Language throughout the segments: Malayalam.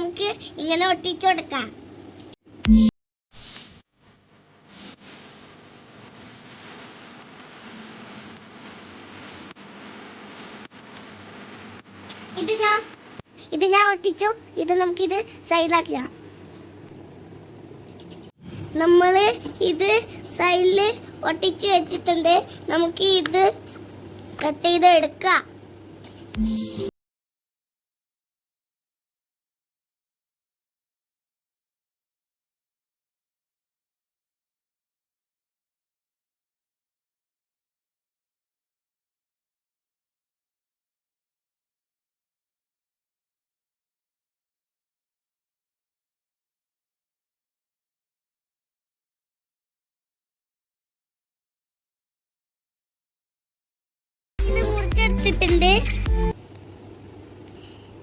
നമുക്ക് ഇങ്ങനെ ഒട്ടിച്ചു കൊടുക്കാം. ഇത് ഞാൻ ഒട്ടിച്ചു. ഇത് നമുക്കിത് സൈഡിലാക്കാം. നമ്മള് ഇത് സൈഡില് ഒട്ടിച്ച് വെച്ചിട്ടുണ്ട്. നമുക്ക് ഇത് കട്ട് ചെയ്ത് എടുക്കാം.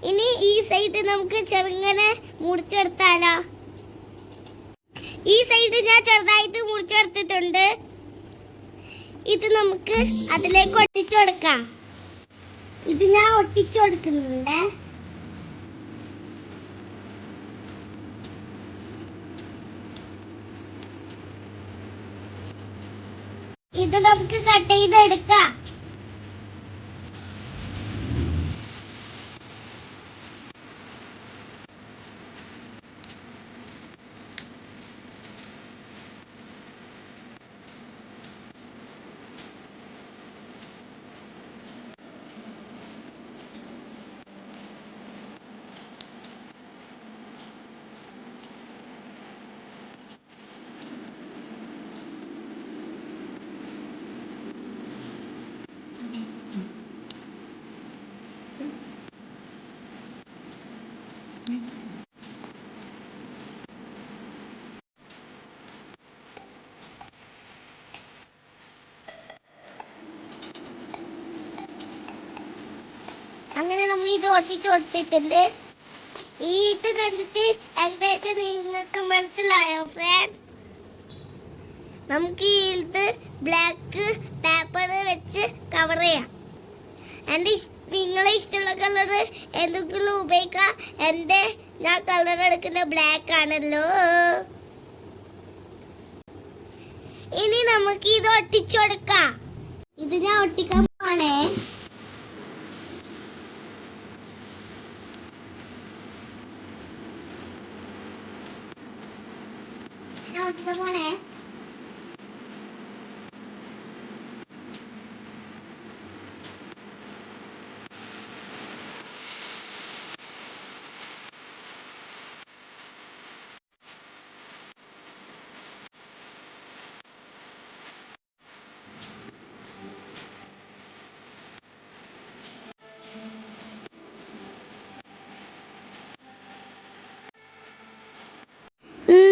ഇനി ഈ സൈഡ് നമുക്ക് ചെറുങ്ങനെ മുറിച്ചെടുത്താലോ? ഈ സൈഡ് ഞാൻ ചെറുതായിട്ട് മുറിച്ചെടുത്തിട്ടുണ്ട്. ഇത് നമുക്ക് അതിലേക്ക് ഒട്ടിച്ചു കൊടുക്കാം. ഇത് ഞാൻ ഒട്ടിച്ചു കൊടുക്കുന്നുണ്ട്. ഇത് നമുക്ക് കട്ട് ചെയ്തെടുക്കാം. അങ്ങനെ നമ്മൾ ഇത് ഒട്ടിച്ചു കൊടുത്തിട്ടുണ്ട്. ഇത് കണ്ടിട്ട് ഏകദേശം നിങ്ങൾക്ക് മനസ്സിലായോ ഫ്രണ്ട്സ്? നമുക്ക് ഇത് ബ്ലാക്ക് പേപ്പർ വെച്ച് കവർ ചെയ്യാം. നിങ്ങളെ ഇഷ്ടമുള്ള കളർ എന്തെങ്കിലും ഉപയോഗിക്കാം. ഞാൻ കളർ എടുക്കുന്ന ബ്ലാക്ക് ആണല്ലോ. ഇനി നമുക്ക് ഇത് ഒട്ടിച്ചു കൊടുക്കാം. ഇത് ഞാൻ ഒട്ടിക്കാൻ പോണേ. പോണേ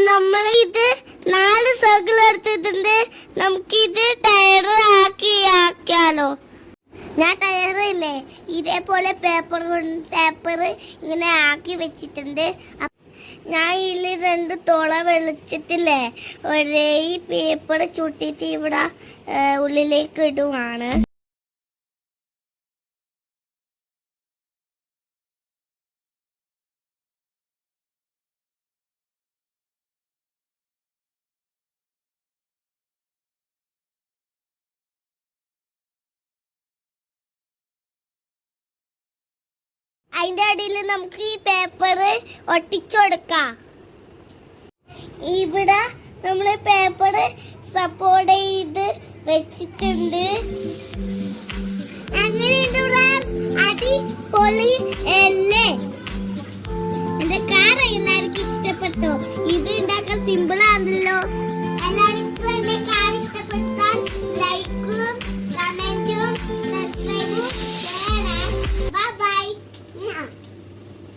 നമ്മൾ ഇത് 4 സർക്കിൾ എടുത്തിട്ടുണ്ട്. നമുക്ക് ഇത് ടയർ ആക്കിയാലോ? ഞാൻ ടയർ ഇല്ലേ ഇതേപോലെ പേപ്പർ ഇങ്ങനെ ആക്കി വെച്ചിട്ടുണ്ട്. ഞാൻ ഇതിൽ 2 തോള വെളിച്ചിട്ടില്ലേ ഒരേ പേപ്പർ ചുട്ടിട്ട് ഇവിടെ ഉള്ളിലേക്ക് ഇടുവാണ്. അതിന്റെ അടിയിൽ നമുക്ക് ഈ പേപ്പർ ഒട്ടിച്ചു കൊടുക്കാം. ഇവിടെ നമ്മൾ പേപ്പർ സപ്പോർട്ട് ചെയ്ത് വെച്ചിട്ടുണ്ട്. അങ്ങനെയുണ്ട് അടിപൊളി അല്ലേ?